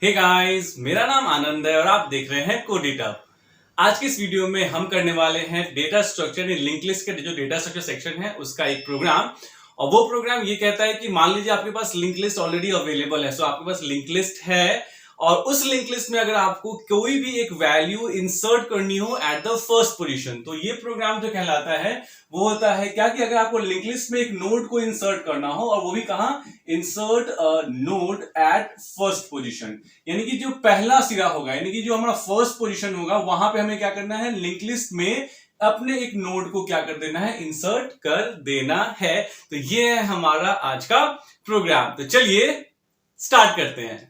Hey guys, मेरा नाम आनंद है और आप देख रहे हैं कोडिटअप। आज की इस वीडियो में हम करने वाले हैं data structure in link list के जो डेटा स्ट्रक्चर सेक्शन है उसका एक प्रोग्राम। और वो प्रोग्राम ये कहता है कि मान लीजिए आपके पास लिंक लिस्ट ऑलरेडी अवेलेबल है, सो आपके पास लिंक लिस्ट है और उस लिंक लिस्ट में अगर आपको कोई भी एक वैल्यू इंसर्ट करनी हो एट द फर्स्ट पोजीशन, तो ये प्रोग्राम जो कहलाता है वो होता है क्या कि अगर आपको लिंक लिस्ट में एक नोड को इंसर्ट करना हो और वो भी कहां, insert node at first position, यानी कि जो पहला सिरा होगा, यानी कि जो हमारा फर्स्ट पोजीशन होगा वहां पे हमें क्या करना है, लिंक लिस्ट में अपने एक नोड को क्या कर देना है, इंसर्ट कर देना है। तो ये है हमारा आज का प्रोग्राम। तो चलिए स्टार्ट करते हैं।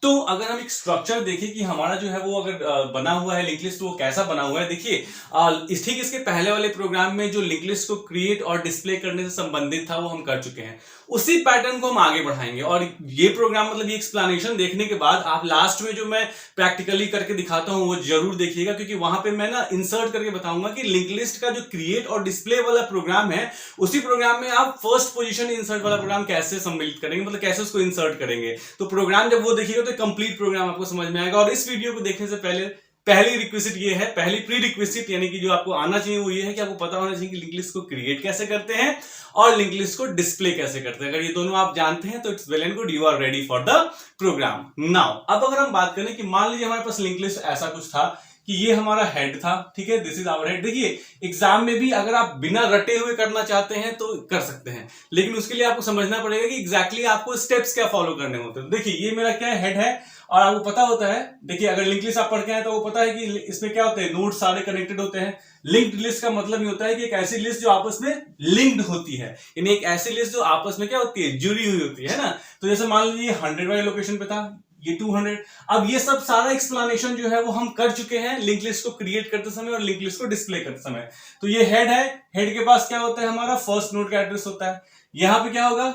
तो अगर हम एक स्ट्रक्चर देखें कि हमारा जो है वो अगर बना हुआ है लिंक लिस्ट, तो वो कैसा बना हुआ है, देखिए ठीक इसके पहले वाले प्रोग्राम में जो लिंक लिस्ट को क्रिएट और डिस्प्ले करने से संबंधित था वो हम कर चुके हैं। उसी पैटर्न को हम आगे बढ़ाएंगे और ये प्रोग्राम मतलब ये एक्सप्लेनेशन देखने के बाद आप लास्ट में जो मैं प्रैक्टिकली करके दिखाता हूं वो जरूर देखिएगा, क्योंकि वहां पे मैं ना इंसर्ट करके बताऊंगा कि लिंक लिस्ट का जो क्रिएट और डिस्प्ले वाला प्रोग्राम है उसी प्रोग्राम में आप फर्स्ट पोजीशन इंसर्ट वाला प्रोग्राम कैसे सम्मिलित करेंगे, मतलब कैसे उसको इंसर्ट करेंगे। तो प्रोग्राम जब वो देखिएगा तो कंप्लीट प्रोग्राम आपको समझ में आएगा। और इस वीडियो को देखने से पहले पहली रिक्वेस्ट ये है, पहली प्री रिक्वेस्ट यानी कि जो आपको आना चाहिए वो ये है कि आपको पता होना चाहिए कि लिंक लिस्ट को क्रिएट कैसे करते हैं और लिंक लिस्ट को डिस्प्ले कैसे करते हैं। अगर ये दोनों आप जानते हैं तो it's well and good, you are ready for the program. Now अब अगर हम बात करें कि मान लीजिए हमारे पास लिंक लिस्ट ऐसा कुछ था कि ये हमारा हेड था, ठीक है, दिस इज आवर हेड। देखिए एग्जाम में भी अगर आप बिना रटे हुए करना चाहते हैं तो कर सकते हैं, लेकिन उसके लिए आपको समझना पड़ेगा कि एग्जैक्टली आपको स्टेप्स क्या फॉलो करने होते हैं। देखिए ये मेरा क्या है, हेड है, और आपको पता होता है, देखिए अगर लिंक लिस्ट आप पढ़ के आए तो वो पता है कि इसमें क्या होते हैं, नोड सारे कनेक्टेड होते हैं। लिंक्ड लिस्ट का मतलब ये होता है कि एक ऐसी लिस्ट जो आपस में लिंक्ड होती है, यानी एक ऐसी लिस्ट जो आपस में क्या होती है, जुड़ी हुई होती है ना। तो जैसे मान लीजिए 100 वाले लोकेशन पे था, ये 200। अब ये सब सारा एक्सप्लेनेशन जो है वो हम कर चुके हैं लिंक लिस्ट को क्रिएट करते समय और लिंक लिस्ट को डिस्प्ले करते समय। तो ये हेड है, हेड के पास क्या होता है, हमारा फर्स्ट नोड का एड्रेस होता है। यहां पे क्या होगा,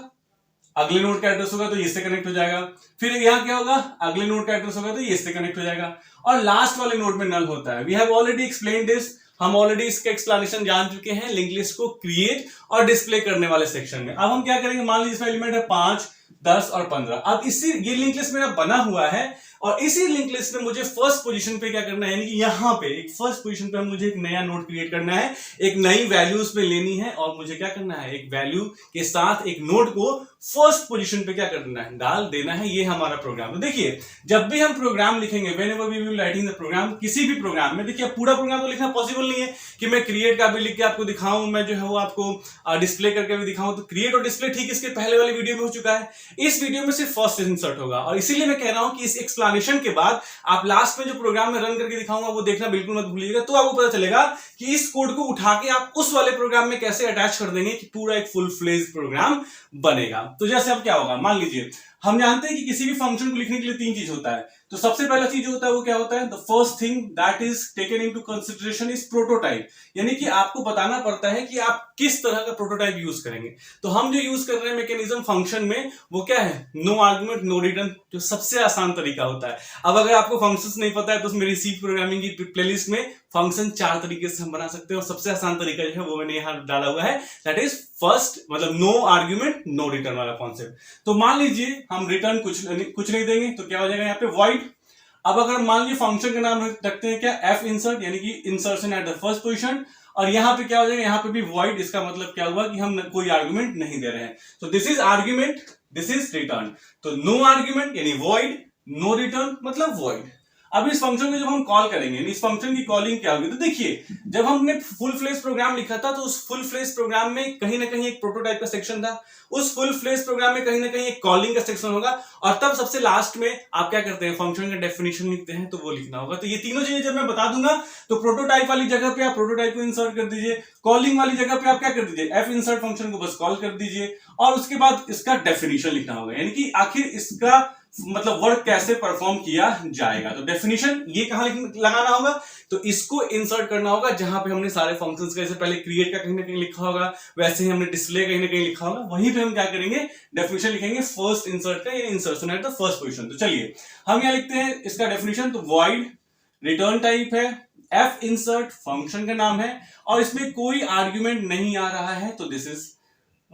अगले नोड का एड्रेस होगा तो ये इससे कनेक्ट हो जाएगा। फिर यहां क्या होगा, अगले नोड का एड्रेस होगा तो ये इससे कनेक्ट हो जाएगा। और लास्ट वाले नोड में नल होता है। We have already explain this, हम ऑलरेडी इसका एक्सप्लेनेशन जान चुके हैं लिंक लिस्ट को क्रिएट और डिस्प्ले करने वाले सेक्शन में। अब हम क्या करेंगे, मान लीजिए इसमें एलिमेंट है 5, 10 और 15। अब इसी ये लिंक लिस्ट मेरा बना हुआ है और इसी लिंक लिस्ट में मुझे फर्स्ट पोजीशन पे क्या करना है, यानी कि यहां पे एक फर्स्ट पोजीशन पे मुझे एक नया नोड क्रिएट करना है, एक नई वैल्यू उसमें लेनी है और मुझे क्या करना है, एक वैल्यू के साथ एक नोड को फर्स्ट पोजीशन पे क्या करना है, डाल देना है। ये हमारा प्रोग्राम। तो देखिए जब भी हम प्रोग्राम लिखेंगे, whenever we will writing the program, किसी भी प्रोग्राम में, देखिए पूरा प्रोग्राम तो लिखना पॉसिबल नहीं है कि मैं क्रिएट का भी लिख के आपको दिखाऊं, मैं जो है वो आपको डिस्प्ले करके भी दिखाऊं। तो क्रिएट और डिस्प्ले ठीक इसके पहले वाले वीडियो में हो चुका है, इस वीडियो में सिर्फ फर्स्ट इंसर्ट होगा। और इसीलिए मैं कह रहा हूं कि इस एक्सप्लेनेशन के बाद आप लास्ट में जो प्रोग्राम में रन करके दिखाऊंगा वो देखना बिल्कुल मत भूलिएगा। तो आपको पता चलेगा कि इस कोड को उठा के आप उस वाले प्रोग्राम में कैसे अटैच कर देंगे कि पूरा एक फुल फ्लेज प्रोग्राम बनेगा। तो जैसे अब क्या होगा, मान लीजिए हम जानते हैं कि किसी भी फंक्शन को लिखने के लिए 3 चीज होता है। तो सबसे पहला चीज होता है वो क्या होता है, the first thing that is taken into consideration is prototype, यानी कि आपको बताना पड़ता है कि आप किस तरह का प्रोटोटाइप यूज करेंगे। तो हम जो यूज कर रहे हैं मैकेनिज्म फंक्शन में वो क्या है, नो आर्गुमेंट नो रिटर्न, जो सबसे आसान तरीका होता है। अब अगर आपको फंक्शंस नहीं पता है तो मेरी सी प्रोग्रामिंग की प्लेलिस्ट में फंक्शन 4 तरीके से हम बना सकते हैं और सबसे आसान तरीका जो है वो मैंने यहां डाला हुआ है, दैट इज फर्स्ट, मतलब नो आर्ग्यूमेंट नो रिटर्न वाला कॉन्सेप्ट। तो मान लीजिए हम रिटर्न कुछ नहीं देंगे तो क्या हो जाएगा यहाँ पे, वॉइड। अब अगर मान लीजिए फंक्शन का नाम रखते हैं क्या, एफ इंसर्ट, यानी कि insertion at the first position, और यहां पे क्या हो जाएगा, यहां पे भी वॉइड। इसका मतलब क्या हुआ कि हम कोई आर्गुमेंट नहीं दे रहे हैं। तो this is argument, this is return. तो नो आर्ग्यूमेंट यानी वॉइड, नो रिटर्न मतलब वॉइड। अब इस फंक्शन को जब हम कॉल करेंगे, इस फंक्शन की कॉलिंग क्या होगी, तो देखिए जब हमने फुल फ्लेज प्रोग्राम लिखा था तो उस फुल फ्लेज प्रोग्राम में कहीं ना कहीं एक प्रोटोटाइप का सेक्शन था, उस फुल फ्लेज प्रोग्राम में कहीं ना कहीं एक कॉलिंग का सेक्शन होगा, और तब सबसे लास्ट में आप क्या करते हैं, फंक्शन का डेफिनेशन लिखते हैं, तो वो लिखना होगा। तो ये तीनों चीजें जब मैं बता दूंगा तो प्रोटोटाइप वाली जगह पे आप प्रोटोटाइप को इंसर्ट कर दीजिए, कॉलिंग वाली जगह पे आप क्या कर दीजिए, एफ इंसर्ट फंक्शन को बस कॉल कर दीजिए, और उसके बाद इसका डेफिनेशन लिखना होगा, यानी कि आखिर इसका मतलब वर्क कैसे परफॉर्म किया जाएगा। तो डेफिनेशन ये कहां लगाना होगा, तो इसको इंसर्ट करना होगा जहां पे हमने सारे फंक्शंस का, जैसे पहले क्रिएट का कहीं ना कहीं लिखा होगा, वैसे ही हमने डिस्प्ले कहीं ना कहीं लिखा होगा, वहीं पे हम क्या करेंगे, डेफिनेशन लिखेंगे फर्स्ट इंसर्ट का, यानी insertion at the first position. तो चलिए हम यहां लिखते हैं इसका डेफिनेशन, तो वॉइड रिटर्न टाइप है, एफ इंसर्ट फंक्शन का नाम है, और इसमें कोई आर्ग्यूमेंट नहीं आ रहा है, तो दिस इज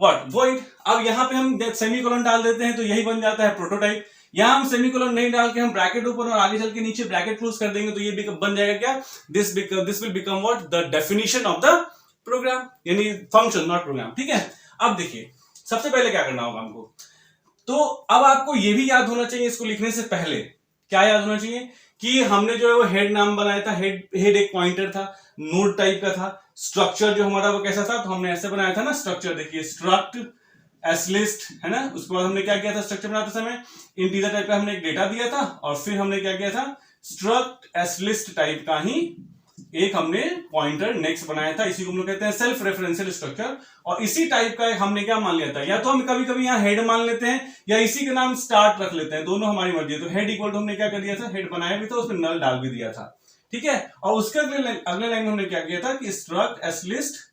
व्हाट वॉइड। अब यहाँ पे हम सेमीकोलन डाल देते हैं तो यही बन जाता है प्रोटोटाइप। यहां हम सेमीकोलन नहीं डाल के हम ब्रैकेट ओपन और आगे चल के नीचे ब्रैकेट क्लोज कर देंगे तो ये बन जाएगा क्या, this will become what, the definition of the program, यानी फंक्शन नॉट प्रोग्राम। ठीक है, अब देखिए सबसे पहले क्या करना होगा हमको, तो अब आपको ये भी याद होना चाहिए इसको लिखने से पहले, क्या याद होना चाहिए कि हमने जो है वो हेड नाम बनाया था, हेड एक पॉइंटर था, नोड टाइप का था। स्ट्रक्चर जो हमारा वो कैसा था, तो हमने ऐसे बनाया था ना स्ट्रक्चर, देखिए स्ट्रक्ट एस लिस्ट है ना। उसके बाद हमने क्या किया था स्ट्रक्चर बनाते समय, इंटीजर टाइप का हमने एक डेटा दिया था और फिर हमने क्या किया था स्ट्रक्ट एस लिस्ट टाइप का ही एक हमने पॉइंटर नेक्स्ट बनाया था। इसी को हम लोग कहते हैं सेल्फ रेफरेंशियल स्ट्रक्चर। और इसी टाइप का हमने क्या मान लिया था, या तो हम कभी कभी यहाँ हेड मान लेते हैं या इसी का नाम स्टार्ट रख लेते हैं, दोनों हमारी मर्जी है। तो हेड इक्वल टू हमने क्या कर दिया था, हेड बनाया भी था, उसमें नल डाल भी दिया था। ठीक है, और उसके अगले लाइन में हमने क्या किया था कि स्ट्रक्ट एस लिस्ट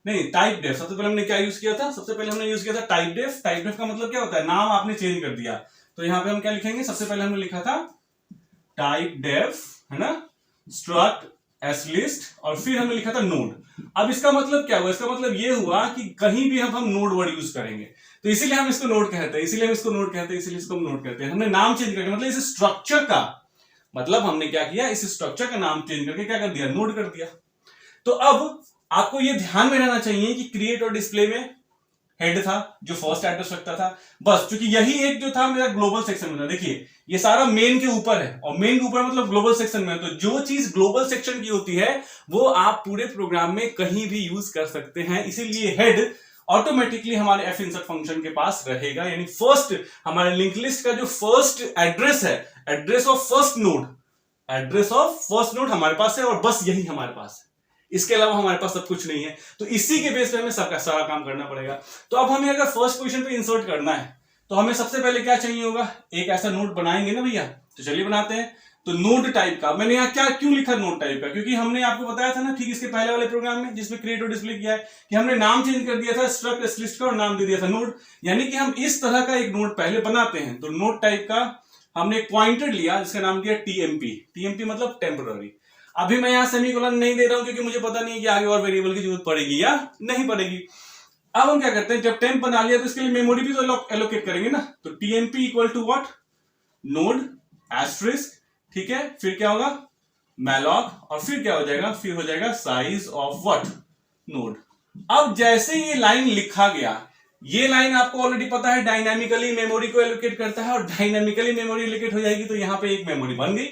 नहीं टाइप डेफ। सबसे पहले हमने क्या यूज किया था, सबसे पहले हमने यूज किया था टाइप डेफ। टाइप डेफ का मतलब क्या होता है, नाम आपने चेंज कर दिया। तो यहाँ पे हम क्या लिखेंगे, सबसे पहले हमने लिखा था टाइप डेफ है ना, स्ट्रक्ट एस लिस्ट, और फिर हमने लिखा था नोड। अब इसका मतलब क्या हुआ, इसका मतलब ये हुआ कि कहीं भी हम नोड वर्ड यूज करेंगे तो इसीलिए हम इसको नोड कहते हैं, इसीलिए हम इसको नोड कहते हैं, इसीलिए इसको हम नोड कहते हैं। हमने नाम चेंज करके मतलब इस स्ट्रक्चर का मतलब हमने क्या किया, इस स्ट्रक्चर का नाम चेंज करके क्या कर दिया, नोड कर दिया। तो अब आपको यह ध्यान में रहना चाहिए कि क्रिएट और डिस्प्ले में हेड था जो फर्स्ट एड्रेस रखता था, बस क्योंकि यही एक जो था मेरा ग्लोबल सेक्शन में था। देखिए ये सारा मेन के ऊपर है और मेन के ऊपर मतलब ग्लोबल सेक्शन में है, तो जो चीज ग्लोबल सेक्शन की होती है वो आप पूरे प्रोग्राम में कहीं भी यूज कर सकते हैं। इसीलिए हेड ऑटोमेटिकली हमारे एफ इंसर्ट फंक्शन के पास रहेगा, यानी फर्स्ट हमारे लिंक लिस्ट का जो फर्स्ट एड्रेस है, address of first node, address of first node हमारे पास है और बस यही हमारे पास है, इसके अलावा हमारे पास सब कुछ नहीं है। तो इसी के बेस पे हमें सबका सारा काम करना पड़ेगा। तो अब हमें अगर फर्स्ट पोजीशन पे इंसर्ट करना है तो हमें सबसे पहले क्या चाहिए होगा, एक ऐसा नोड बनाएंगे ना भैया, तो चलिए बनाते हैं। तो नोड टाइप का मैंने यहाँ क्या क्यों लिखा नोड टाइप का, क्योंकि हमने आपको बताया था ना ठीक इसके पहले वाले प्रोग्राम में जिसमें क्रिएट और डिस्प्ले किया है कि हमने नाम चेंज कर दिया था स्ट्रक्ट एस लिस्ट का और नाम दे दिया था नोड, यानी कि हम इस तरह का एक नोड पहले बनाते हैं। तो नोड टाइप का हमने एक पॉइंटर लिया जिसका नाम दिया टीएमपी। टीएमपी मतलब टेम्पररी। अभी मैं यहां सेमीकोलन नहीं दे रहा हूं क्योंकि मुझे पता नहीं है कि आगे और वेरिएबल की जरूरत पड़ेगी या नहीं पड़ेगी। अब हम क्या करते हैं, जब टेम्प बना लिया तो इसके लिए मेमोरी भी तो एलोकेट करेंगे ना। तो TMP equal to what, node asterisk, ठीक है, फिर क्या होगा मैलॉक, और फिर क्या हो जाएगा, फिर हो जाएगा साइज ऑफ व्हाट, नोड। अब जैसे ये लाइन लिखा गया, ये लाइन आपको ऑलरेडी पता है डायनामिकली मेमोरी को एलोकेट करता है और डायनामिकली मेमोरी एलोकेट हो जाएगी तो यहां पे एक मेमोरी बन गई,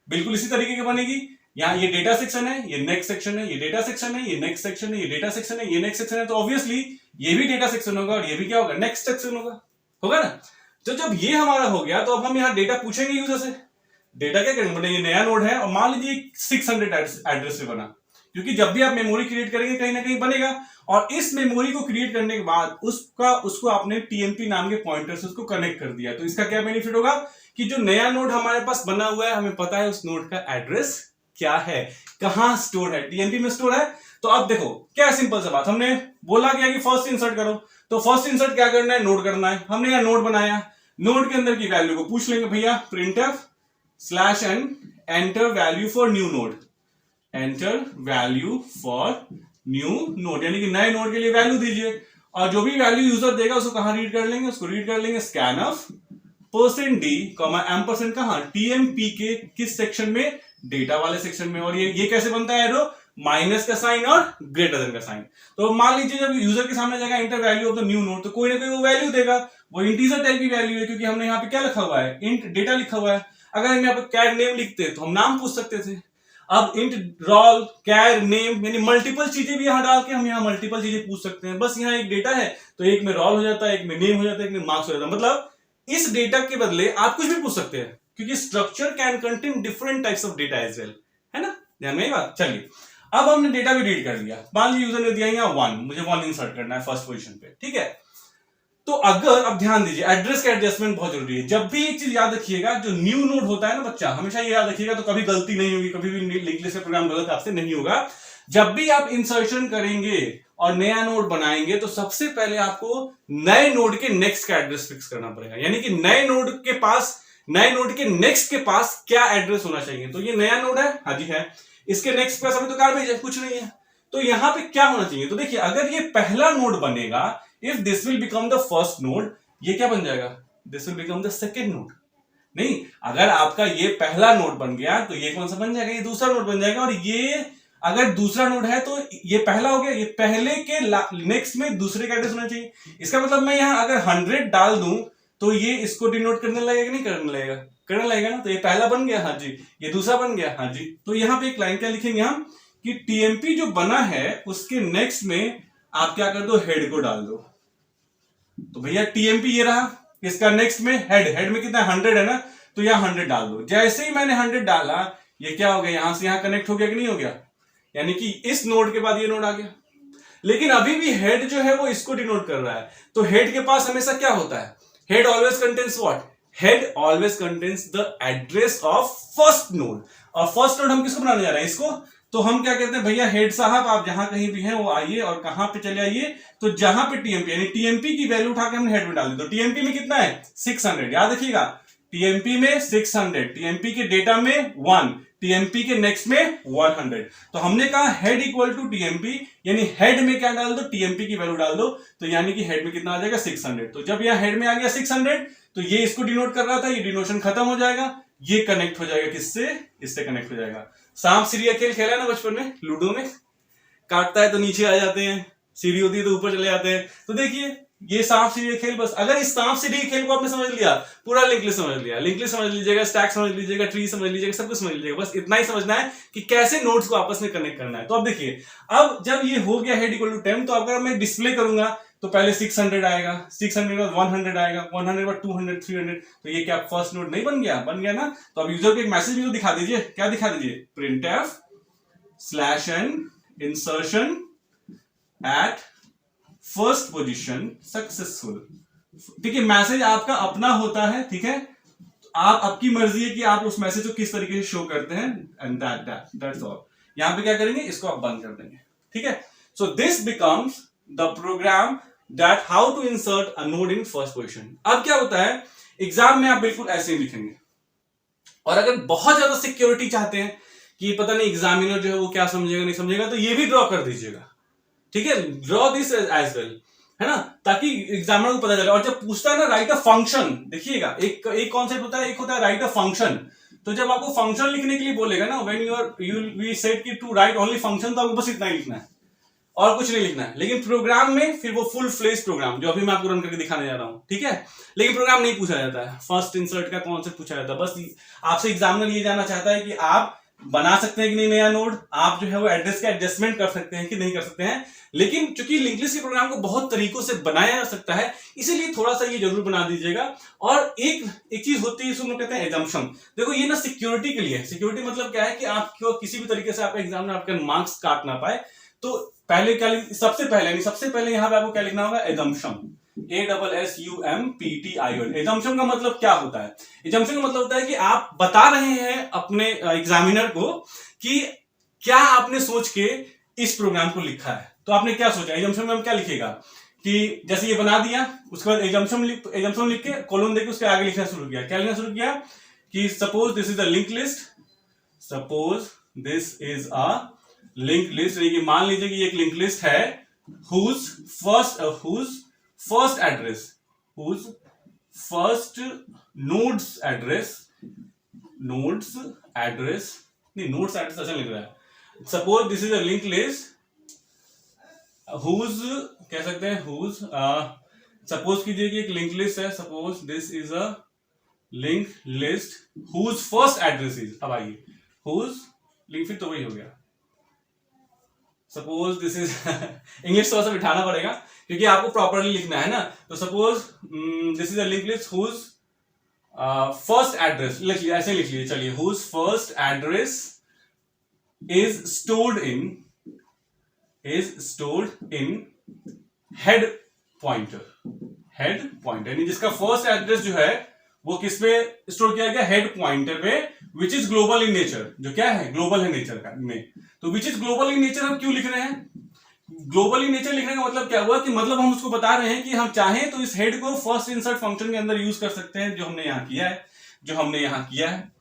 बिल्कुल इसी तरीके की बनेगी। यहाँ ये डेटा सेक्शन है, ये नेक्स्ट सेक्शन है, ये डेटा सेक्शन है, ये नेक्स्ट सेक्शन है, ये डेटा सेक्शन है, ये नेक्स्ट सेक्शन है, तो ऑब्वियसली ये भी डेटा सेक्शन होगा और ये भी क्या होगा, नेक्स्ट सेक्शन होगा ना। तो जब ये हमारा हो गया तो अब हम यहाँ डेटा पूछेंगे यूजर से, डेटा क्या करेंगे, ये नया नोड है और मान लीजिए 600 एड्रेस से बना, क्योंकि जब भी आप मेमोरी क्रिएट करेंगे कहीं ना कहीं बनेगा और इस मेमोरी को क्रिएट करने के बाद उसको आपने टीएमपी नाम के पॉइंटर से उसको कनेक्ट कर दिया। तो इसका क्या बेनिफिट होगा कि जो नया नोड हमारे पास बना हुआ है हमें पता है उस नोड का एड्रेस क्या है, कहां स्टोर है, टीएमपी में स्टोर है। तो अब देखो क्या सिंपल सा बात, हमने बोला क्या कि फर्स्ट इंसर्ट करो, तो फर्स्ट इंसर्ट क्या करना है, नोड करना है। हमने यहां नोड बनाया, नोड के अंदर की वैल्यू को पूछ लेंगे भैया printf/n enter value for new node, enter value for new node, यानी कि नए नोड के लिए वैल्यू दीजिए और जो भी वैल्यू यूजर देगा उसको कहां रीड कर लेंगे, उसको रीड कर लेंगे स्कैनफ %d, एम्परसेंड कहां, टीएमपी के किस सेक्शन में, डेटा वाले सेक्शन में। और ये कैसे बनता है एरो, माइनस का साइन और ग्रेटर देन का साइन। तो मान लीजिए जब यूजर के सामने जाएगा enter value of the new node, तो कोई ना कोई वो वैल्यू देगा, वो इंटीजर टाइप की वैल्यू है क्योंकि हमने यहाँ पे क्या लिखा हुआ है, इंट डेटा लिखा हुआ है। अगर हम यहाँ पे कैर नेम लिखते तो हम नाम पूछ सकते थे, अब इंट रोल कैर नेम यानी मल्टीपल चीजें भी यहां डाल के हम यहाँ मल्टीपल चीजें पूछ सकते हैं। बस यहाँ एक डेटा है तो एक में रोल हो जाता है, एक में नेम हो जाता है, एक में मार्क्स हो जाता है। मतलब इस डेटा के बदले आप कुछ भी पूछ सकते हैं क्योंकि structure can contain different types of data as well, है ना, ध्यान में बात। चलिए अब हमने डेटा भी रीड कर लिया, मान लीजिए यूजर ने दिया यहाँ 1, मुझे 1 इंसर्ट करना है फर्स्ट पोजीशन पे, ठीक है। तो अगर अब ध्यान दीजिए एड्रेस का एडजस्टमेंट बहुत जरूरी है। जब भी एक चीज याद रखिएगा, जो न्यू नोड होता है ना बच्चा, हमेशा ये याद रखिएगा, तो कभी गलती नहीं होगी, कभी भी लिंक लिस्ट का प्रोग्राम गलत आपसे नहीं होगा। जब भी आप इंसर्शन करेंगे और नया नोड बनाएंगे तो सबसे पहले आपको नए नोड के नेक्स्ट का एड्रेस फिक्स करना पड़ेगा, यानी कि नए नोड के नेक्स्ट के पास क्या एड्रेस होना चाहिए। तो ये नया नोड है, हाँ जी है, इसके नेक्स्ट के पास अभी तो गार्बेज है, कुछ नहीं है, तो यहां पे क्या होना चाहिए। तो देखिए अगर ये पहला नोड बनेगा, if this will become the first node, ये क्या बन जाएगा, this will become the second node. नहीं, अगर आपका ये पहला नोड बन गया तो ये कौन सा बन जाएगा, ये दूसरा नोड बन जाएगा। और ये अगर दूसरा नोड है तो ये पहला हो गया, ये पहले के नेक्स्ट में दूसरे का एड्रेस होना चाहिए। इसका मतलब मैं यहां अगर 100 डाल दूं तो ये इसको डिनोट करने लगेगा, नहीं करने लगेगा, करने लगेगा ना। तो ये पहला बन गया, हाँ जी, ये दूसरा बन गया, हाँ जी। तो यहाँ पे एक लाइन क्या लिखेंगे हम कि टीएमपी जो बना है उसके नेक्स्ट में आप क्या कर दो, हेड को डाल दो। तो भैया टीएमपी ये रहा, इसका नेक्स्ट में हेड में कितना 100 है ना, तो यहां 100 डाल दो। जैसे ही मैंने 100 डाला, ये क्या हो गया, यहां से यहां कनेक्ट हो गया कि नहीं हो गया, यानी कि इस नोड के बाद ये नोड आ गया। लेकिन अभी भी हेड जो है वो इसको डिनोट कर रहा है। तो हेड के पास हमेशा क्या होता है, head always contains what, head always contains the address of first node. और फर्स्ट नोड हम किसको बनाने जा रहे हैं, इसको। तो हम क्या कहते हैं, भैया हेड साहब आप जहां कहीं भी हैं वो आइए और कहां पे चले आइए, तो जहां पे टीएमपी, यानी टीएमपी की वैल्यू उठा के हमने हेड में डाल दी। तो टीएमपी में कितना है 600, याद रखिएगा, टीएमपी में 600, टीएमपी के डेटा में 1, टीएमपी के नेक्स्ट में 100। तो हमने कहा हेड इक्वल टू टीएमपी, यानी हेड में क्या डाल दो, टीएमपी की वैल्यू डाल दो। तो यानी कि हेड में कितना आ जाएगा 600। तो जब यहां हेड में आ गया 600, तो ये इसको डिनोट कर रहा था, ये डिनोशन खत्म हो जाएगा, ये कनेक्ट हो जाएगा किससे, इससे कनेक्ट हो जाएगा। सांप सीढ़ी खेल खेला ना बचपन में, लूडो में, काटता है तो नीचे आ जाते हैं, सीढ़ी होती है तो ऊपर चले जाते हैं। तो देखिए ये सांप सीढ़ी खेल, बस अगर इस सांप सीढ़ी खेल को आपने समझ लिया, पूरा लिंक लिस्ट समझ लिया, लिंक लिस्ट समझ लीजिएगा, स्टैक समझ लीजिएगा, ट्री समझ लीजिएगा, सब कुछ समझ लीजिएगा। बस इतना ही समझना है कि कैसे नोड्स को आपस में कनेक्ट करना है। तो अब देखिए, अब जब ये हो गया हेड इक्वल टू 10, तो अगर मैं डिस्प्ले करूंगा तो पहले 600 आएगा, 600 के बाद 100 आएगा, 100 के बाद 200, 300। तो ये क्या फर्स्ट नोड नहीं बन गया, बन गया ना। तो अब यूजर को एक मैसेज भी तो दिखा दीजिए, क्या दिखा दीजिए, printf/n insertion at first position successful. देखिए मैसेज आपका अपना होता है, ठीक है, आप आपकी मर्जी है कि आप उस मैसेज को किस तरीके से शो करते हैं, एंड दैट्स ऑल। यहां पे क्या करेंगे, इसको आप बंद कर देंगे, ठीक है। So this becomes the program that how to insert a node in first position. अब क्या होता है, एग्जाम में आप बिल्कुल ऐसे ही लिखेंगे। और अगर बहुत ज्यादा सिक्योरिटी चाहते हैं कि पता नहीं एग्जामिनर जो है वो क्या समझेगा नहीं समझेगा, तो ये भी ड्रॉ कर दीजिएगा, ठीक है, ड्रॉ दिस एज वेल, है ना, ताकि एग्जामिनर को पता चले। और जब पूछता है ना राइट अ फंक्शन, देखिएगा एक कॉन्सेप्ट होता है, एक होता है राइट अ फंक्शन। तो जब आपको फंक्शन लिखने के लिए बोलेगा ना, व्हेन यू वी सेड कि टू राइट ओनली फंक्शन, तो आपको बस इतना ही लिखना है और कुछ नहीं लिखना है। लेकिन प्रोग्राम में फिर वो फुल फ्लेज प्रोग्राम जो अभी मैं आपको रन करके दिखाने जा रहा हूं, ठीक है। लेकिन प्रोग्राम नहीं पूछा जाता है, फर्स्ट इंसर्ट का कॉन्सेप्ट पूछा जाता है। बस आपसे एग्जामिनर ये जानना चाहता है कि आप बना सकते हैं कि नहीं नया नोड, आप जो है वो एड्रेस का एडजस्टमेंट कर सकते हैं कि नहीं कर सकते हैं। लेकिन चूंकि लिंक लिस्ट के प्रोग्राम को बहुत तरीकों से बनाया जा सकता है, इसीलिए थोड़ा सा ये जरूर बना दीजिएगा। और एक चीज होती है, इसको हम कहते हैं एजम्पशन। देखो ये ना सिक्योरिटी के लिए, सिक्योरिटी मतलब क्या है कि आपको किसी भी तरीके से आपका एग्जामिनर आपके मार्क्स काट ना पाए। तो पहले क्या, सबसे पहले यहां पे आपको क्या लिखना होगा, एजम्पशन, ASSUMPTION। एजम्पशन का मतलब क्या होता है, एजम्पशन का मतलब होता है कि आप बता रहे हैं अपने एग्जामिनर को कि क्या आपने सोच के इस प्रोग्राम को लिखा है। तो आपने क्या सोचा, एजम्पशन में हम क्या लिखेगा कि जैसे ये बना दिया, उसके बाद एजम्पशन लिख के कोलन देके उसके आगे लिखना शुरू किया। क्या लिखना शुरू किया कि suppose this is a link list, suppose this is a link list, मान लीजिए कि एक लिंक लिस्ट है whose first address, whose first nodes address अच्छा लिख रहा है। Suppose this is a link list whose, कह सकते हैं whose, सपोज कीजिए कि एक लिंक लिस्ट है, suppose this is a link list whose first address is, अब आइए whose लिंक, फिर तो वही हो गया। सपोज दिस इज इंग्लिश थोड़ा सा बिठाना पड़ेगा क्योंकि आपको प्रॉपरली लिखना है ना। तो suppose this is a link list whose first address, ऐसे लिख लीजिए, चलिए whose first address is stored in head pointer, यानी जिसका फर्स्ट एड्रेस जो है वो किस पे स्टोर किया गया, हेड पॉइंटर पे, which is global in nature, जो क्या है ग्लोबल है नेचर का में। तो which is global in nature हम क्यों लिख रहे हैं, ग्लोबल इन नेचर लिखने का मतलब क्या हुआ कि मतलब हम उसको बता रहे हैं कि हम चाहें तो इस हेड को फर्स्ट इंसर्ट फंक्शन के अंदर यूज कर सकते हैं, जो हमने यहां किया है।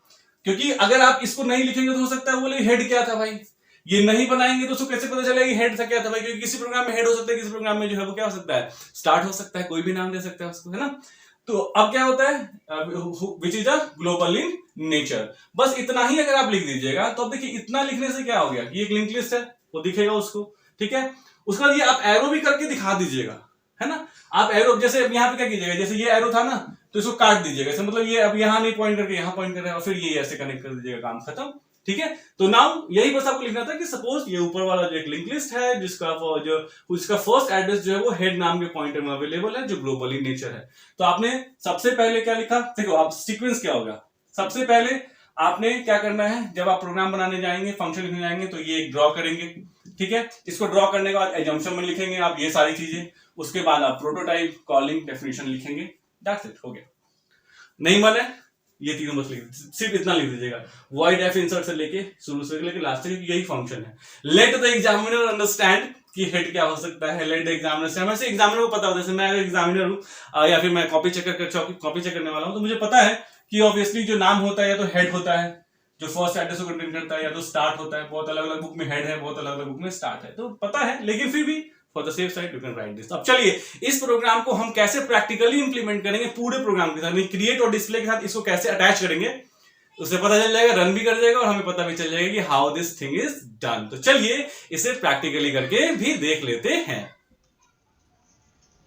क्योंकि अगर आप इसको नहीं लिखेंगे तो हो सकता है बोले हेड क्या था भाई, ये नहीं बनाएंगे तो उसको कैसे पता चलेगा कि हेड था क्या था भाई, क्योंकि किसी प्रोग्राम में हेड हो सकता है, किसी प्रोग्राम में जो है वो क्या हो सकता है, स्टार्ट हो सकता है, कोई भी नाम दे सकता है उसको, है ना। तो अब क्या होता है, which is a global in nature. बस इतना ही अगर आप लिख दीजिएगा तो अब देखिए इतना लिखने से क्या हो गया, ये एक लिंक लिस्ट है, वो दिखेगा उसको, ठीक है। उसके बाद ये आप एरो भी करके दिखा दीजिएगा, है ना। आप एरो जैसे यहाँ पे क्या कीजिएगा, जैसे ये एरो था ना, तो इसको काट दीजिएगा, इसका मतलब ये अब यहाँ नहीं पॉइंट करके यहाँ पॉइंट कर रहा है, और फिर ये ऐसे कनेक्ट कर दीजिएगा, काम खत्म, ठीक है। तो नाउ यही बस आपको लिखना था कि सपोज ये ऊपर वाला जो एक लिंक लिस्ट है जिसका फर्स्ट एड्रेस जो है वो हेड नाम के पॉइंटर में अवेलेबल है, जो ग्लोबली नेचर है। तो आपने सबसे पहले क्या लिखा, देखो आप सीक्वेंस क्या होगा, सबसे पहले आपने क्या करना है, जब आप प्रोग्राम बनाने जाएंगे, फंक्शन लिखने जाएंगे, तो ये एक ड्रॉ करेंगे, ठीक है। इसको ड्रॉ करने के बाद एजम्पशन में लिखेंगे आप ये सारी चीजें, उसके बाद आप प्रोटोटाइप, कॉलिंग, डेफिनेशन लिखेंगे, दैट्स इट, हो गया। नहीं मन है, ये तीनों बस लिख, सिर्फ इतना लिख दीजिएगा, वॉइड एफ इंसर्ट से लेके शुरू से लेके लास्ट तक यही फंक्शन है। लेट द एग्जामिनर अंडरस्टैंड कि हेड क्या हो सकता है, लेट द एग्जामिनर, वैसे एग्जामिनर को पता होता है, जैसे मैं अगर एग्जामिनर हूं या फिर मैं कॉपी चेक करने वाला हूं, तो मुझे पता है कि ऑब्वियसली जो नाम होता है या तो हेड होता है, जो फर्स्ट एड्रेस को कंटेन करता है, या तो स्टार्ट होता है, बहुत अलग अलग बुक में हेड है, बहुत अलग अलग बुक में स्टार्ट है, तो पता है, लेकिन फिर भी for the safe side you can write this. अब चलिए इस प्रोग्राम को हम कैसे प्रैक्टिकली इंप्लीमेंट करेंगे पूरे प्रोग्राम के साथ, क्रिएट और डिस्प्ले के साथ इसको कैसे अटैच करेंगे, उससे पता चल जाएगा, रन भी कर जाएगा और हमें पता भी चल जाएगा कि how this thing is done. तो चलिए इसे प्रैक्टिकली करके भी देख लेते हैं।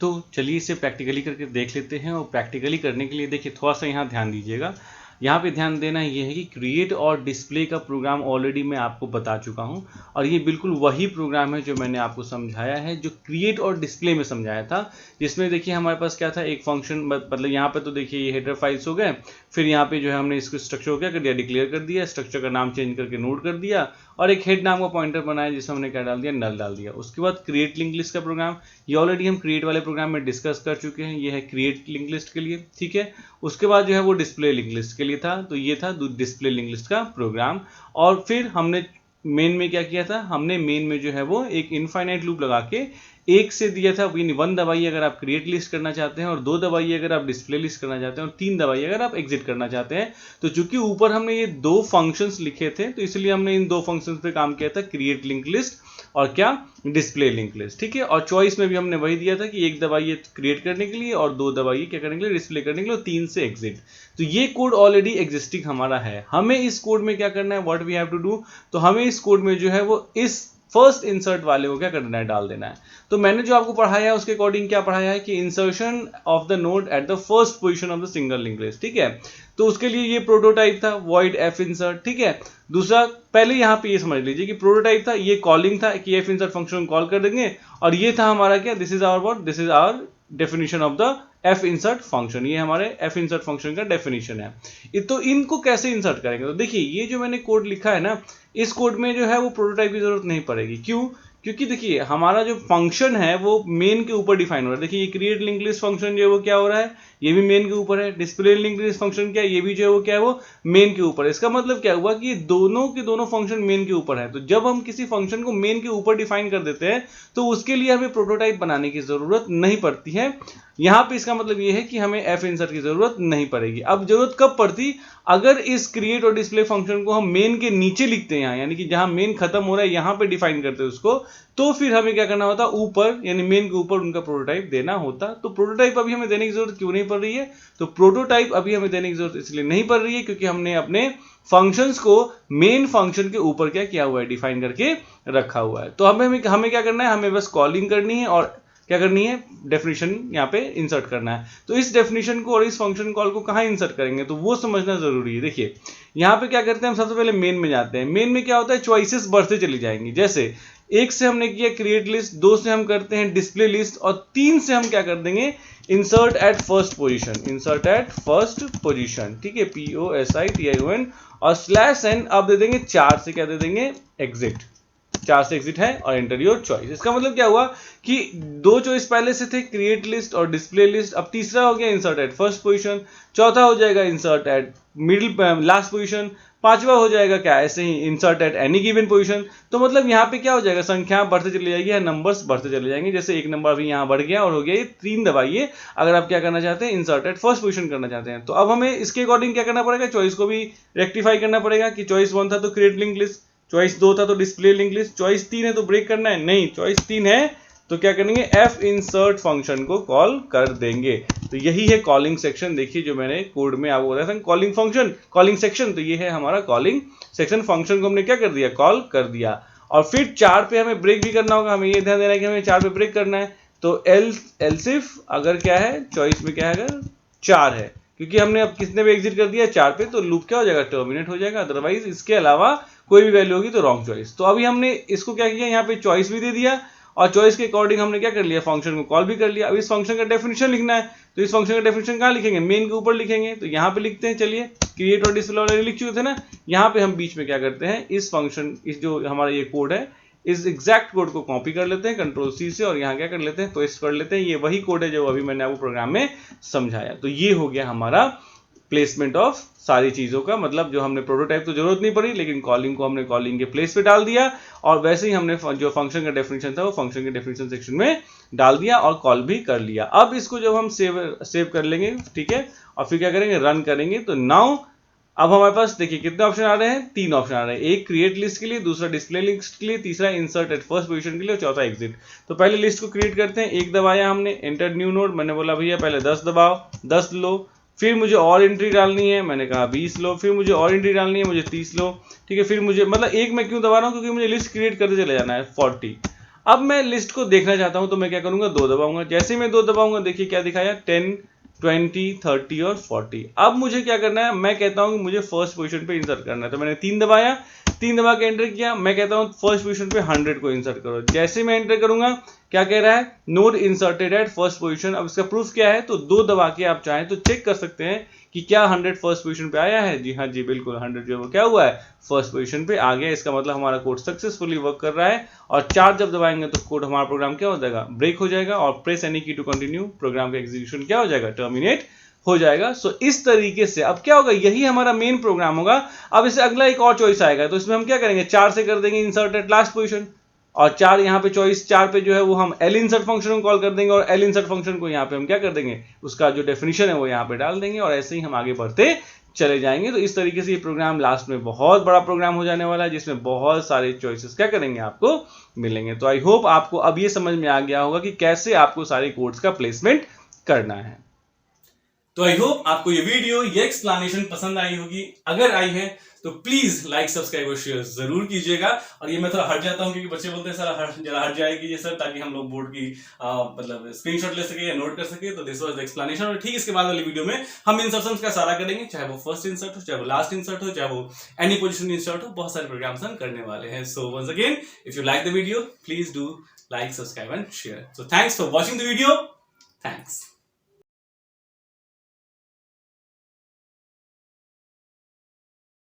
तो चलिए इसे प्रैक्टिकली करके देख लेते हैं, और प्रैक्टिकली करने के लिए देखिए थोड़ा सा यहाँ ध्यान दीजिएगा। यहाँ पे ध्यान देना ये है कि क्रिएट और डिस्प्ले का प्रोग्राम ऑलरेडी मैं आपको बता चुका हूँ, और ये बिल्कुल वही प्रोग्राम है जो मैंने आपको समझाया है, जो क्रिएट और डिस्प्ले में समझाया था, जिसमें देखिए हमारे पास क्या था, एक फंक्शन, मतलब यहाँ पे तो देखिए ये हेडर फाइल्स हो गए, फिर यहाँ पे जो है हमने इसको स्ट्रक्चर को क्या कर दिया, डिक्लेयर कर दिया, स्ट्रक्चर का नाम चेंज करके नोड कर दिया, और एक हेड नाम का पॉइंटर बनाया जिसमें हमने क्या डाल दिया, नल डाल दिया। उसके बाद क्रिएट लिंक लिस्ट का प्रोग्राम, ये ऑलरेडी हम क्रिएट वाले प्रोग्राम में डिस्कस कर चुके हैं, ये है क्रिएट लिंक लिस्ट के लिए, ठीक है। उसके बाद जो है वो डिस्प्ले लिंक लिस्ट के लिए था, तो ये था डिस्प्ले लिंक लिस्ट का प्रोग्राम। और फिर हमने मेन में क्या किया था, हमने मेन में जो है वो एक इनफाइनाइट लूप लगा के एक से दिया था, 1 दबाइए अगर आप क्रिएट लिस्ट करना चाहते हैं, और 2 दबाइए अगर आप डिस्प्ले लिस्ट करना चाहते हैं, और 3 दबाइए अगर आप एग्जिट करना चाहते हैं। तो चूंकि ऊपर हमने ये 2 फंक्शंस लिखे थे, तो इसलिए हमने इन 2 फंक्शंस पे काम किया था, क्रिएट लिंक लिस्ट और क्या, डिस्प्ले लिंक लिस्ट, ठीक है। और चॉइस में भी हमने वही दिया था कि 1 दबाइए क्रिएट करने के लिए और 2 दबाइए क्या करने के लिए, डिस्प्ले करने के लिए, और 3 से एग्जिट। तो ये कोड ऑलरेडी एग्जिस्टिंग हमारा है। हमें इस कोड में क्या करना है, what we have to do, तो हमें इस कोड में जो है वो इस फर्स्ट इंसर्ट वाले को क्या करना है, डाल देना है। तो मैंने जो आपको पढ़ाया है उसके अकॉर्डिंग क्या पढ़ाया है कि insertion of the node at the first position of the single link list, ठीक है। तो उसके लिए ये प्रोटोटाइप था, वॉइड एफ इंसर्ट, ठीक है। दूसरा, पहले यहाँ पे ये समझ लीजिए कि प्रोटोटाइप था, ये कॉलिंग था कि एफ इंसर्ट फंक्शन कॉल कर देंगे, और ये था हमारा क्या, this is our what, this is our definition of the F insert function, ये हमारे एफ इंसर्ट फंक्शन का डेफिनेशन है। तो इनको कैसे इंसर्ट करेंगे, तो देखिए ये जो मैंने कोड लिखा है ना, इस कोड में जो है वो प्रोटोटाइप की जरूरत नहीं पड़ेगी। क्यों? क्योंकि देखिए हमारा जो फंक्शन है वो मेन के ऊपर डिफाइन हो रहा है। देखिए ये क्रिएट लिंक लिस्ट फंक्शन जो है वो क्या हो रहा है, ये भी मेन के ऊपर है। डिस्प्ले लिंक लिस्ट फंक्शन क्या है, ये भी जो है वो क्या है, वो मेन के ऊपर है। इसका मतलब क्या हुआ कि दोनों के दोनों फंक्शन मेन के ऊपर है। तो जब हम किसी फंक्शन को मेन के ऊपर डिफाइन कर देते हैं तो उसके लिए हमें प्रोटोटाइप बनाने की जरूरत नहीं पड़ती है। यहां पे इसका मतलब ये है कि हमें एफ इंसर्ट की जरूरत नहीं पड़ेगी। अब जरूरत कब पड़ती, अगर इस क्रिएट और डिस्प्ले फंक्शन को हम मेन के नीचे लिखते हैं, यानी कि जहां मेन खत्म हो रहा है यहां पे डिफाइन करते हैं उसको, तो फिर हमें क्या करना होता, ऊपर यानी मेन के ऊपर उनका प्रोटोटाइप देना होता। तो प्रोटोटाइप अभी हमें देने की जरूरत क्यों नहीं पड़ रही है, तो प्रोटोटाइप अभी हमें देने की जरूरत इसलिए नहीं पड़ रही है क्योंकि हमने अपने फंक्शंस को मेन फंक्शन के ऊपर क्या किया हुआ है, डिफाइन करके रखा हुआ है। तो हमें क्या करना है, हमें बस कॉलिंग करनी है और क्या करनी है, डेफिनेशन यहाँ पे इंसर्ट करना है। तो इस डेफिनेशन को और इस फंक्शन कॉल को कहाँ इंसर्ट करेंगे, तो वो समझना जरूरी है। देखिए यहाँ पे क्या करते हैं, हम सबसे पहले मेन में जाते हैं। मेन में क्या होता है, चॉइसेस बढ़ते चली जाएंगी। जैसे 1 से हमने किया क्रिएट लिस्ट, 2 से हम करते हैं डिस्प्ले लिस्ट, और 3 से हम क्या कर देंगे, insert at first position, insert at first position, ठीक है, POSITION, और /n अब दे देंगे 4 से क्या दे देंगे, एग्जिट। 4 से एग्जिट है और एंटर योर चॉइस। इसका मतलब क्या हुआ कि 2 चॉइस पहले से थे, क्रिएट लिस्ट और डिस्प्ले लिस्ट, अब तीसरा हो गया इंसर्ट एट फर्स्ट पोजीशन, चौथा हो जाएगा insert at middle last position, पांचवा हो जाएगा क्या, ऐसे ही insert at any given position. तो मतलब यहाँ पे क्या हो जाएगा, संख्या बढ़ते चली जाएगी या नंबर्स बढ़ते चले जाएंगे। जैसे एक नंबर अभी यहाँ बढ़ गया और हो गया ये 3 दबाइए अगर आप क्या करना चाहते हैं, इंसर्ट एट फर्स्ट पोजीशन करना चाहते हैं। तो अब हमें इसके अकॉर्डिंग क्या करना पड़ेगा, चॉइस को भी रेक्टिफाई करना पड़ेगा कि चॉइस 1 था तो क्रिएट लिंक लिस्ट, चॉइस 2 था तो डिस्प्ले लिंक लिस्ट, चॉइस 3 है तो ब्रेक करना है, नहीं चॉइस 3 है तो क्या करेंगे, एफ इंसर्ट फंक्शन को कॉल कर देंगे। तो यही है कॉलिंग सेक्शन। देखिए जो मैंने कोड में आपको बताया था, कॉलिंग फंक्शन, कॉलिंग सेक्शन, तो ये है हमारा कॉलिंग सेक्शन। फंक्शन को हमने क्या कर दिया, कॉल कर दिया। और फिर 4 पे हमें ब्रेक भी करना होगा, हमें ये ध्यान देना है कि हमें 4 पे ब्रेक करना है। तो एल्सिफ अगर क्या है, चॉइस में क्या है, अगर 4 है, क्योंकि हमने अब कितने पे एग्जिट कर दिया, 4 पे, तो लूप क्या हो जाएगा, टर्मिनेट हो जाएगा। अदरवाइज इसके अलावा कोई भी वैल्यू होगी तो रॉन्ग चॉइस। तो अभी हमने इसको क्या किया, यहाँ पे चॉइस भी दे दिया और चॉइस के अकॉर्डिंग हमने क्या कर लिया, फंक्शन को कॉल भी कर लिया। अब इस फंक्शन का डेफिनेशन लिखना है, तो इस फंक्शन का डेफिनेशन कहाँ लिखेंगे, मेन के ऊपर लिखेंगे। तो यहाँ पे लिखते हैं, चलिए क्रिएट और डिस्प्ले ऑलरेडी लिख चुके थे ना, यहाँ पे हम बीच में क्या करते हैं, इस फंक्शन, इस जो हमारा ये कोड है, इस एग्जैक्ट कोड को कॉपी कर लेते हैं कंट्रोल सी से, और यहाँ क्या कर लेते हैं, पेस्ट कर लेते हैं। ये वही कोड है जो अभी मैंने आपको प्रोग्राम में समझाया। तो ये हो गया हमारा प्लेसमेंट ऑफ सारी चीजों का, मतलब जो हमने प्रोटोटाइप तो जरूरत नहीं पड़ी, लेकिन कॉलिंग को हमने कॉलिंग के प्लेस पे डाल दिया, और वैसे ही हमने जो फंक्शन का डेफिनेशन था वो फंक्शन के डेफिनेशन सेक्शन में डाल दिया और कॉल भी कर लिया। अब इसको जब हम सेव कर लेंगे, ठीक है, और फिर क्या करेंगे, रन करेंगे। तो नाउ अब हमारे पास देखिए कितने ऑप्शन आ रहे हैं, 3 ऑप्शन आ रहे हैं। एक क्रिएट लिस्ट के लिए, दूसरा डिस्प्ले लिस्ट के लिए, तीसरा इंसर्ट एट फर्स्ट पोजीशन के लिए, और चौथा एग्जिट। तो पहले लिस्ट को क्रिएट करते हैं। एक दबाया हमने, एंटर न्यू नोड, मैंने बोला भैया पहले 10 दबाओ, 10 लो। फिर मुझे और एंट्री डालनी है, मैंने कहा 20 लो। फिर मुझे और एंट्री डालनी है, मुझे 30 लो, ठीक है। फिर मुझे मतलब एक मैं क्यों दबा रहा हूँ, क्योंकि मुझे लिस्ट क्रिएट करते चले जाना है 40। अब मैं लिस्ट को देखना चाहता हूं, तो मैं क्या करूंगा, 2 दबाऊंगा। जैसे ही मैं 2 दबाऊंगा, देखिए क्या दिखाया, 10, 20, 30 और 40। अब मुझे क्या करना है, मैं कहता हूं कि मुझे फर्स्ट पोजीशन पे इंसर्ट करना है, तो मैंने 3 दबाया, 3 दबा के एंटर किया। मैं कहता हूं फर्स्ट पोजीशन पे 100 को इंसर्ट करो। जैसे मैं एंटर करूंगा, क्या कह रहा है, node inserted at first position. अब इसका प्रूफ क्या है, तो 2 दबा के आप चाहें तो चेक कर सकते हैं कि क्या 100 फर्स्ट पोजीशन पे आया है। जी हाँ जी, बिल्कुल 100 जो है क्या हुआ है, फर्स्ट पोजीशन पे आ गया। इसका मतलब हमारा कोड सक्सेसफुली वर्क कर रहा है। और 4 जब दबाएंगे तो कोड, हमारा प्रोग्राम क्या हो जाएगा, ब्रेक हो जाएगा। और प्रेस एनी की टू कंटिन्यू, प्रोग्राम का एग्जीक्यूशन क्या हो जाएगा, टर्मिनेट हो जाएगा। सो इस तरीके से अब क्या होगा, यही हमारा मेन प्रोग्राम होगा। अब इससे अगला एक और चॉइस आएगा, तो इसमें हम क्या करेंगे, 4 से कर देंगे इंसर्ट एट लास्ट पोजीशन, और 4 यहाँ पे चॉइस 4 पे जो है वो हम एल इंसर्ट फंक्शन को कॉल कर देंगे, और एल इंसर्ट फंक्शन को यहाँ पे हम क्या कर देंगे, उसका जो डेफिनेशन है वो यहाँ पे डाल देंगे, और ऐसे ही हम आगे बढ़ते चले जाएंगे। तो इस तरीके से ये प्रोग्राम लास्ट में बहुत बड़ा प्रोग्राम हो जाने वाला है, जिसमें बहुत सारे चॉइसेस क्या करेंगे, आपको मिलेंगे। तो आई होप आपको अब ये समझ में आ गया होगा कि कैसे आपको सारे कोड्स का प्लेसमेंट करना है। तो आई होप आपको ये वीडियो, ये एक्सप्लेनेशन पसंद आई होगी। अगर आई है तो प्लीज लाइक, सब्सक्राइब और शेयर जरूर कीजिएगा। और ये मैं थोड़ा हट जाता हूँ क्योंकि बच्चे बोलते हैं सर जरा हट जाए कीजिए सर, ताकि हम लोग बोर्ड की मतलब स्क्रीनशॉट ले सके या नोट कर सके। तो दिस वाज द एक्सप्लेनेशन। और ठीक इसके बाद वाली वीडियो में हम इंसर्शंस का सारा करेंगे, चाहे वो फर्स्ट इंसर्ट हो, चाहे वो लास्ट इंसर्ट हो, चाहे वो एनी पोजीशन इंसर्ट हो। बहुत सारे प्रोग्राम्स हम करने वाले हैं। So once again, if you like the video, please do like, subscribe and share. So thanks for watching the video. Thanks.